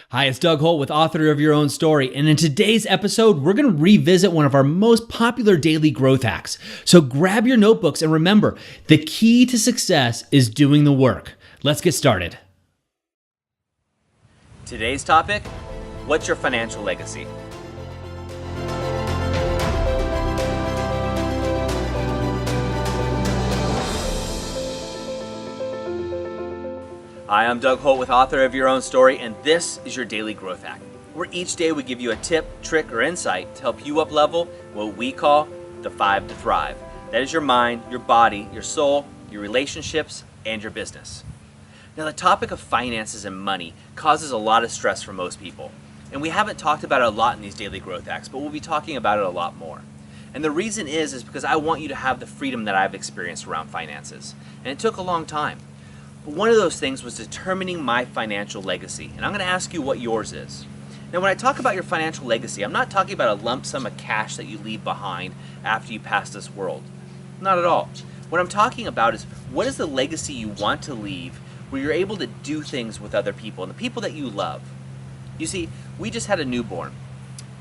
Hi, it's Doug Holt with Author of Your Own Story, and in today's episode, we're going to revisit one of our most popular daily growth hacks. So grab your notebooks and remember, the key to success is doing the work. Let's get started. Today's topic, what's your financial legacy? Hi, I'm Doug Holt with Author of Your Own Story, and this is your Daily Growth Hack, where each day we give you a tip, trick, or insight to help you up-level what we call the 5 to Thrive. That is your mind, your body, your soul, your relationships, and your business. Now, the topic of finances and money causes a lot of stress for most people, and we haven't talked about it a lot in these Daily Growth Hacks, but we'll be talking about it a lot more. And the reason is because I want you to have the freedom that I've experienced around finances, and it took a long time. But one of those things was determining my financial legacy, and I'm going to ask you what yours is. Now, when I talk about your financial legacy, I'm not talking about a lump sum of cash that you leave behind after you pass this world. Not at all. What I'm talking about is, what is the legacy you want to leave where you're able to do things with other people and the people that you love? You see, we just had a newborn.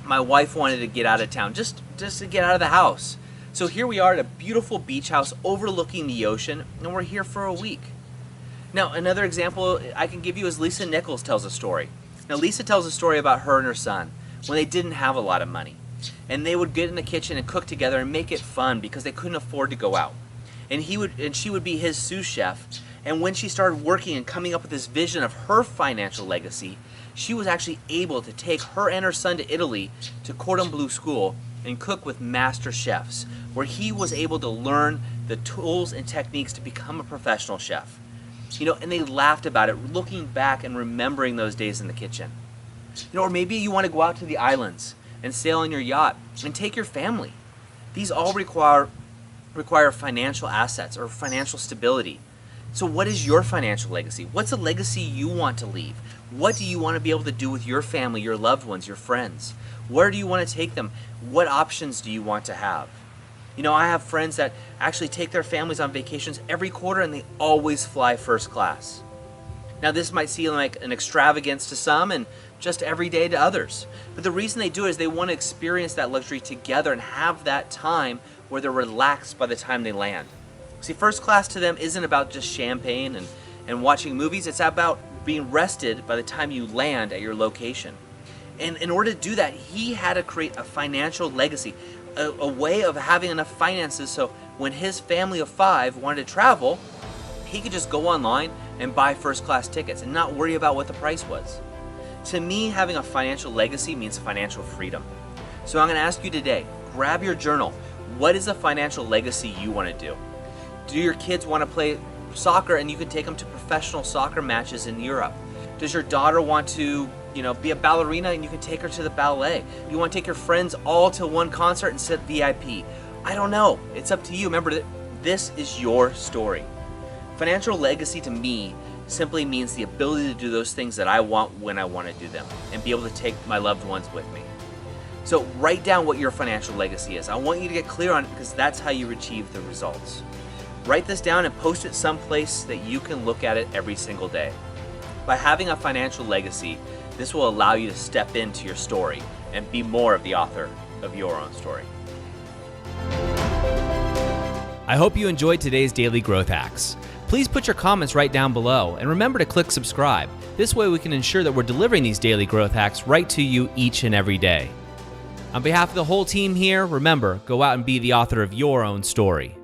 My wife wanted to get out of town, just to get out of the house. So here we are at a beautiful beach house overlooking the ocean, and we're here for a week. Now, another example I can give you is Lisa Nichols tells a story. Now, Lisa tells a story about her and her son when they didn't have a lot of money. And they would get in the kitchen and cook together and make it fun because they couldn't afford to go out. And she would be his sous chef. And when she started working and coming up with this vision of her financial legacy, she was actually able to take her and her son to Italy to Cordon Bleu School and cook with master chefs, where he was able to learn the tools and techniques to become a professional chef. And they laughed about it, looking back and remembering those days in the kitchen. Or maybe you want to go out to the islands and sail on your yacht and take your family. These all require financial assets or financial stability. So what is your financial legacy? What's a legacy you want to leave? What do you want to be able to do with your family, your loved ones, your friends? Where do you want to take them? What options do you want to have? I have friends that actually take their families on vacations every quarter, and they always fly first class. Now, this might seem like an extravagance to some and just every day to others. But the reason they do it is they want to experience that luxury together and have that time where they're relaxed by the time they land. See, first class to them isn't about just champagne and watching movies. It's about being rested by the time you land at your location. And in order to do that, he had to create a financial legacy, a way of having enough finances so when his family of 5 wanted to travel, he could just go online and buy first class tickets and not worry about what the price was. To me, having a financial legacy means financial freedom. So I'm going to ask you today, grab your journal. What is a financial legacy you want to do? Do your kids want to play soccer and you can take them to professional soccer matches in Europe? Does your daughter want to be a ballerina and you can take her to the ballet? You want to take your friends all to one concert and sit VIP? I don't know. It's up to you. Remember that this is your story. Financial legacy to me simply means the ability to do those things that I want when I want to do them and be able to take my loved ones with me. So write down what your financial legacy is. I want you to get clear on it because that's how you achieve the results. Write this down and post it someplace that you can look at it every single day. By having a financial legacy, this will allow you to step into your story and be more of the author of your own story. I hope you enjoyed today's Daily Growth Hacks. Please put your comments right down below and remember to click subscribe. This way we can ensure that we're delivering these Daily Growth Hacks right to you each and every day. On behalf of the whole team here, remember, go out and be the author of your own story.